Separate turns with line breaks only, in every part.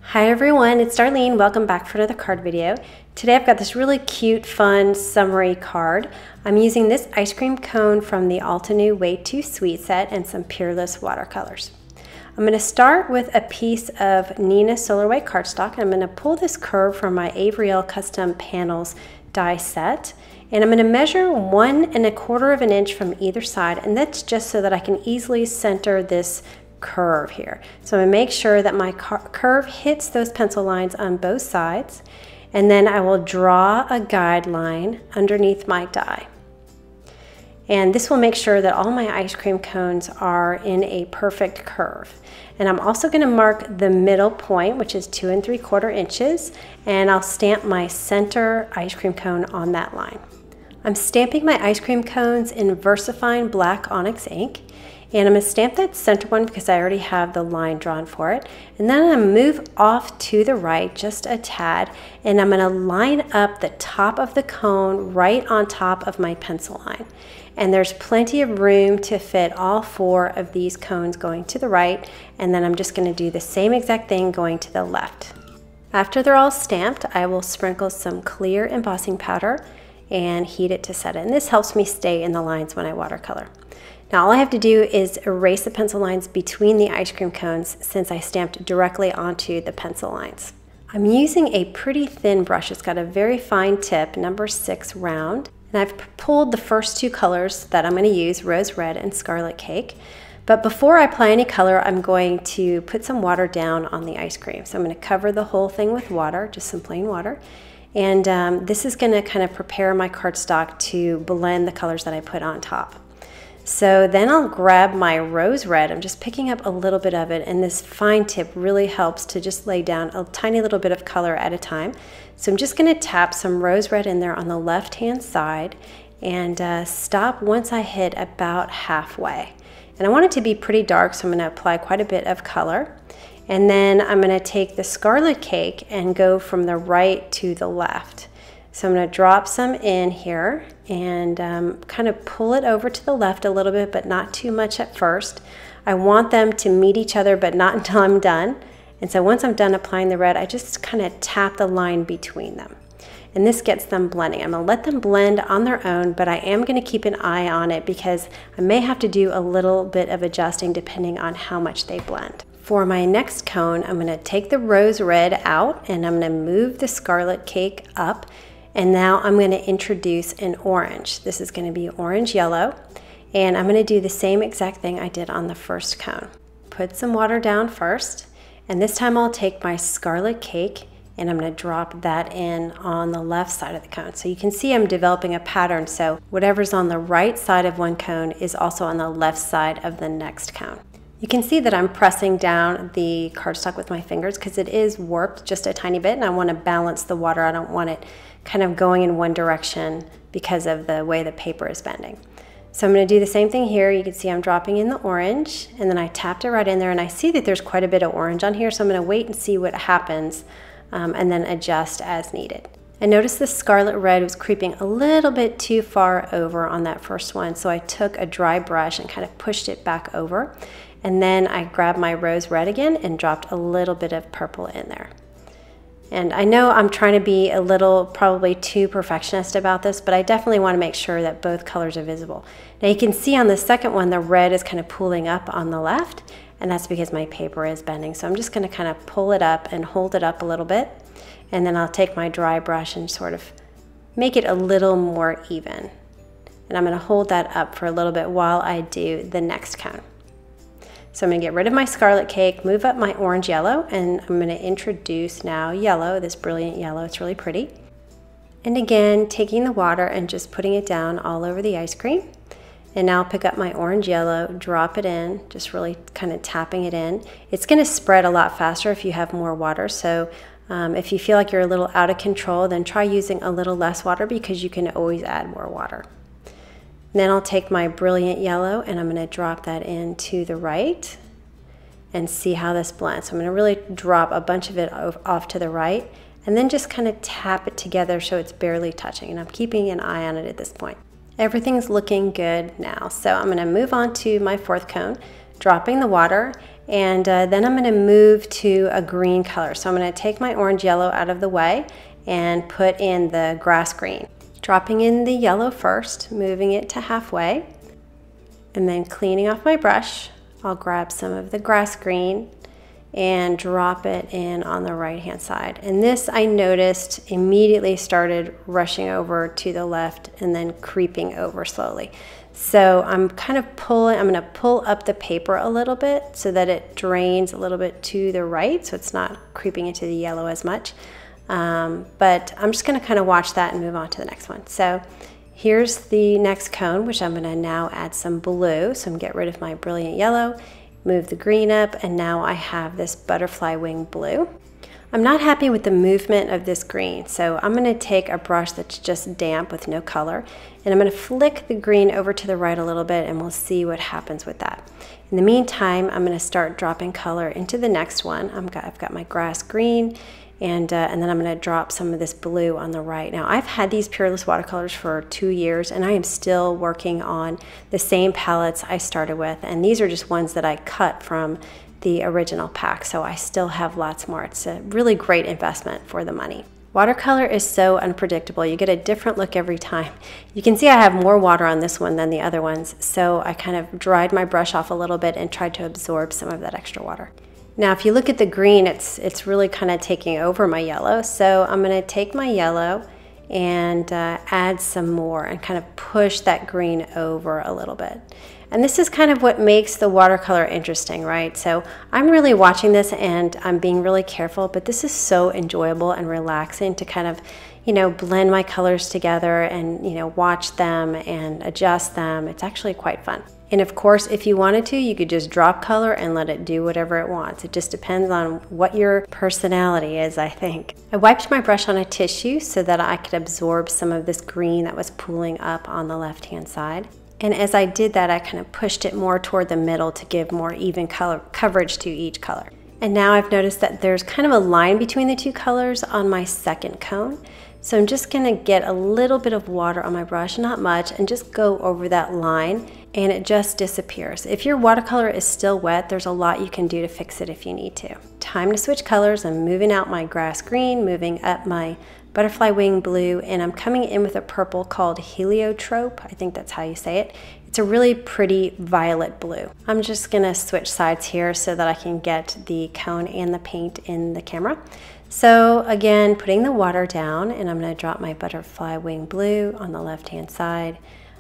Hi everyone, it's Darlene. Welcome back for another card video. Today I've got this really cute, fun, summery card. I'm using this ice cream cone from the Altenew Way Too Sweet set and some Peerless watercolors. I'm going to start with a piece of Neenah Solar White cardstock, and I'm going to pull this curve from my Avery Custom Panels die set. And I'm going to measure 1 1/4 of an inch from either side, and that's just so that I can easily center this curve here. So I'm going to make sure that my curve hits those pencil lines on both sides, and then I will draw a guideline underneath my die. And this will make sure that all my ice cream cones are in a perfect curve. And I'm also going to mark the middle point, which is 2 3/4 inches, and I'll stamp my center ice cream cone on that line. I'm stamping my ice cream cones in VersaFine Black Onyx ink. And I'm going to stamp that center one because I already have the line drawn for it. And then I'm going to move off to the right just a tad, and I'm going to line up the top of the cone right on top of my pencil line. And there's plenty of room to fit all 4 of these cones going to the right, and then I'm just going to do the same exact thing going to the left. After they're all stamped, I will sprinkle some clear embossing powder and heat it to set it. And this helps me stay in the lines when I watercolor. Now all I have to do is erase the pencil lines between the ice cream cones since I stamped directly onto the pencil lines. I'm using a pretty thin brush. It's got a very fine tip, number 6 round. And I've pulled the first 2 colors that I'm going to use, Rose Red and Scarlet Cake. But before I apply any color, I'm going to put some water down on the ice cream. So I'm going to cover the whole thing with water, just some plain water. And this is going to kind of prepare my cardstock to blend the colors that I put on top. So then I'll grab my Rose Red. I'm just picking up a little bit of it, and this fine tip really helps to just lay down a tiny little bit of color at a time. So I'm just going to tap some Rose Red in there on the left hand side and stop once I hit about halfway. And I want it to be pretty dark, so I'm going to apply quite a bit of color. And then I'm going to take the Scarlet Cake and go from the right to the left. So I'm going to drop some in here and kind of pull it over to the left a little bit, but not too much at first. I want them to meet each other, but not until I'm done. And so once I'm done applying the red, I just kind of tap the line between them. And this gets them blending. I'm going to let them blend on their own, but I am going to keep an eye on it because I may have to do a little bit of adjusting depending on how much they blend. For my next cone, I'm going to take the Rose Red out and I'm going to move the Scarlet Cake up. And now I'm going to introduce an orange. This is going to be orange yellow. And I'm going to do the same exact thing I did on the first cone. Put some water down first. And this time I'll take my Scarlet Cake and I'm going to drop that in on the left side of the cone. So you can see I'm developing a pattern. So whatever's on the right side of one cone is also on the left side of the next cone. You can see that I'm pressing down the cardstock with my fingers because it is warped just a tiny bit, and I want to balance the water. I don't want it kind of going in one direction because of the way the paper is bending. So I'm going to do the same thing here. You can see I'm dropping in the orange, and then I tapped it right in there, and I see that there's quite a bit of orange on here, so I'm going to wait and see what happens and then adjust as needed. I noticed the Scarlet Red was creeping a little bit too far over on that first one, so I took a dry brush and kind of pushed it back over. And then I grabbed my Rose Red again and dropped a little bit of purple in there. And I know I'm trying to be a little probably too perfectionist about this, but I definitely want to make sure that both colors are visible. Now you can see on the second one, the red is kind of pulling up on the left, and that's because my paper is bending. So I'm just going to kind of pull it up and hold it up a little bit. And then I'll take my dry brush and sort of make it a little more even. And I'm going to hold that up for a little bit while I do the next cone. So I'm going to get rid of my Scarlet Cake, move up my orange yellow, and I'm going to introduce now yellow, this brilliant yellow. It's really pretty. And again, taking the water and just putting it down all over the ice cream. And now I'll pick up my orange yellow, drop it in, just really kind of tapping it in. It's going to spread a lot faster if you have more water. So if you feel like you're a little out of control, then try using a little less water because you can always add more water. Then I'll take my brilliant yellow and I'm going to drop that in to the right and see how this blends. So I'm going to really drop a bunch of it off to the right and then just kind of tap it together so it's barely touching. And I'm keeping an eye on it at this point. Everything's looking good now. So I'm going to move on to my fourth cone, dropping the water And then I'm going to move to a green color. So I'm going to take my orange yellow out of the way and put in the grass green. Dropping in the yellow first, moving it to halfway, and then cleaning off my brush, I'll grab some of the grass green and drop it in on the right hand side. And this, I noticed, immediately started rushing over to the left and then creeping over slowly. So I'm kind of I'm going to pull up the paper a little bit so that it drains a little bit to the right, so it's not creeping into the yellow as much. But I'm just going to kind of watch that and move on to the next one. So here's the next cone, which I'm going to now add some blue. So I'm going to get rid of my brilliant yellow, move the green up, and now I have this butterfly wing blue. I'm not happy with the movement of this green, so I'm going to take a brush that's just damp with no color, and I'm going to flick the green over to the right a little bit, and we'll see what happens with that. In the meantime, I'm going to start dropping color into the next one. I've got my grass green, and then I'm going to drop some of this blue on the right. Now, I've had these Peerless watercolors for 2 years, and I am still working on the same palettes I started with, and these are just ones that I cut from the original pack, so I still have lots more. It's a really great investment for the money. Watercolor is so unpredictable. You get a different look every time. You can see I have more water on this one than the other ones, so I kind of dried my brush off a little bit and tried to absorb some of that extra water. Now, if you look at the green, it's really kind of taking over my yellow, so I'm going to take my yellow and add some more and kind of push that green over a little bit. And this is kind of what makes the watercolor interesting, right? So I'm really watching this and I'm being really careful, but this is so enjoyable and relaxing to kind of, blend my colors together and, watch them and adjust them. It's actually quite fun. And of course, if you wanted to, you could just drop color and let it do whatever it wants. It just depends on what your personality is, I think. I wiped my brush on a tissue so that I could absorb some of this green that was pooling up on the left-hand side. And as I did that, I kind of pushed it more toward the middle to give more even color coverage to each color. And now I've noticed that there's kind of a line between the two colors on my second cone. So I'm just going to get a little bit of water on my brush, not much, and just go over that line, and it just disappears. If your watercolor is still wet, there's a lot you can do to fix it if you need to. Time to switch colors. I'm moving out my grass green, moving up my butterfly wing blue, and I'm coming in with a purple called Heliotrope. I think that's how you say it. It's a really pretty violet blue. I'm just gonna switch sides here so that I can get the cone and the paint in the camera. So again, putting the water down, and I'm gonna drop my butterfly wing blue on the left-hand side.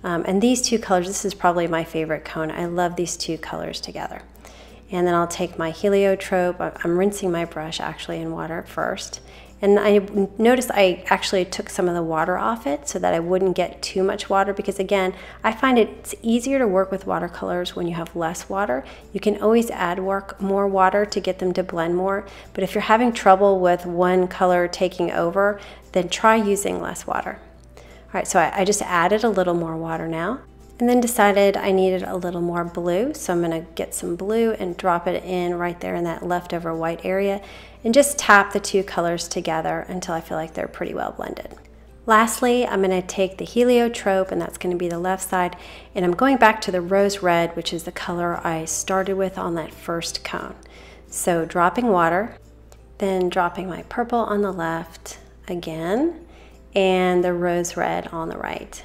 And these two colors, this is probably my favorite cone. I love these two colors together. And then I'll take my Heliotrope. I'm rinsing my brush actually in water first. And I noticed I actually took some of the water off it so that I wouldn't get too much water, because again, I find it's easier to work with watercolors when you have less water. You can always add more water to get them to blend more, but if you're having trouble with one color taking over, then try using less water. All right, so I just added a little more water now, and then decided I needed a little more blue, so I'm gonna get some blue and drop it in right there in that leftover white area, and just tap the two colors together until I feel like they're pretty well blended. Lastly, I'm going to take the Heliotrope, and that's going to be the left side, and I'm going back to the rose red, which is the color I started with on that first cone. So dropping water, then dropping my purple on the left again, and the rose red on the right.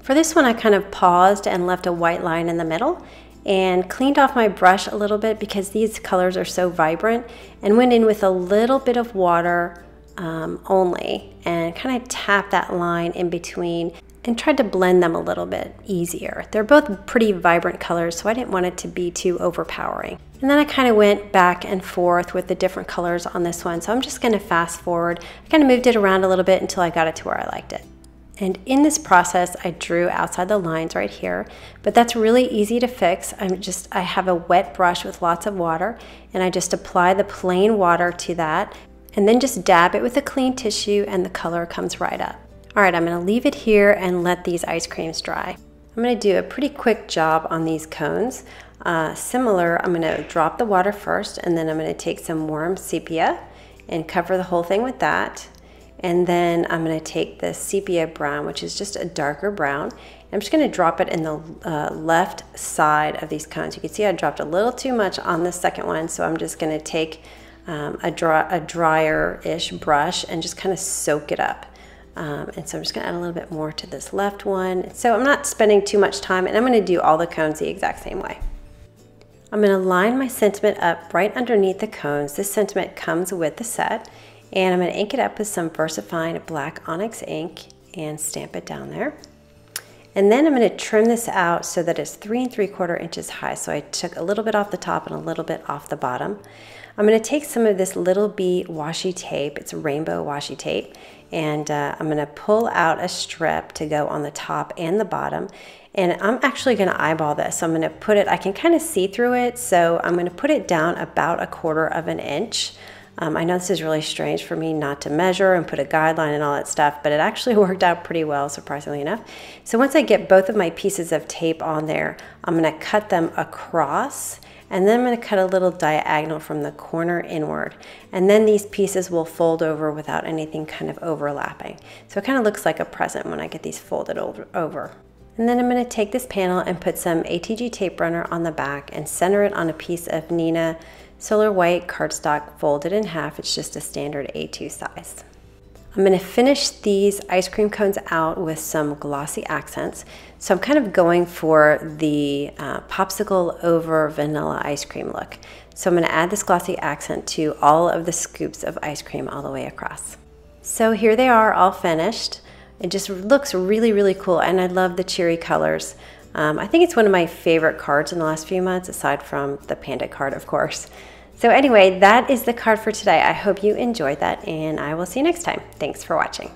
For this one, I kind of paused and left a white line in the middle, and cleaned off my brush a little bit because these colors are so vibrant, and went in with a little bit of water only, and kind of tapped that line in between and tried to blend them a little bit easier. They're both pretty vibrant colors, so I didn't want it to be too overpowering. And then I kind of went back and forth with the different colors on this one, so I'm just going to fast forward. I kind of moved it around a little bit until I got it to where I liked it. And in this process, I drew outside the lines right here, but that's really easy to fix. I have a wet brush with lots of water, and I just apply the plain water to that, and then just dab it with a clean tissue, and the color comes right up. All right, I'm gonna leave it here and let these ice creams dry. I'm gonna do a pretty quick job on these cones. Similar, I'm gonna drop the water first, and then I'm gonna take some warm sepia and cover the whole thing with that. And then I'm going to take the sepia brown, which is just a darker brown, I'm just going to drop it in the left side of these cones. You can see I dropped a little too much on the second one, so I'm just going to take a drier-ish brush and just kind of soak it up. And so I'm just going to add a little bit more to this left one. So I'm not spending too much time, and I'm going to do all the cones the exact same way. I'm going to line my sentiment up right underneath the cones. This sentiment comes with the set, and I'm going to ink it up with some VersaFine black onyx ink and stamp it down there. And then I'm going to trim this out so that it's 3 3/4 inches high. So I took a little bit off the top and a little bit off the bottom. I'm going to take some of this Little Bee washi tape. It's rainbow washi tape. And I'm going to pull out a strip to go on the top and the bottom. And I'm actually going to eyeball this. So I'm going to put it, I can kind of see through it. So I'm going to put it down about 1/4 inch. I know this is really strange for me not to measure and put a guideline and all that stuff, but it actually worked out pretty well, surprisingly enough. So once I get both of my pieces of tape on there, I'm going to cut them across, and then I'm going to cut a little diagonal from the corner inward. And then these pieces will fold over without anything kind of overlapping. So it kind of looks like a present when I get these folded over. And then I'm going to take this panel and put some ATG tape runner on the back and center it on a piece of Neenah Solar White cardstock folded in half. It's just a standard A2 size. I'm going to finish these ice cream cones out with some glossy accents. So I'm kind of going for the popsicle over vanilla ice cream look. So I'm going to add this glossy accent to all of the scoops of ice cream all the way across. So here they are, all finished. It just looks really, really cool, and I love the cheery colors. I think it's one of my favorite cards in the last few months, aside from the panda card, of course. So anyway, that is the card for today. I hope you enjoyed that, and I will see you next time. Thanks for watching.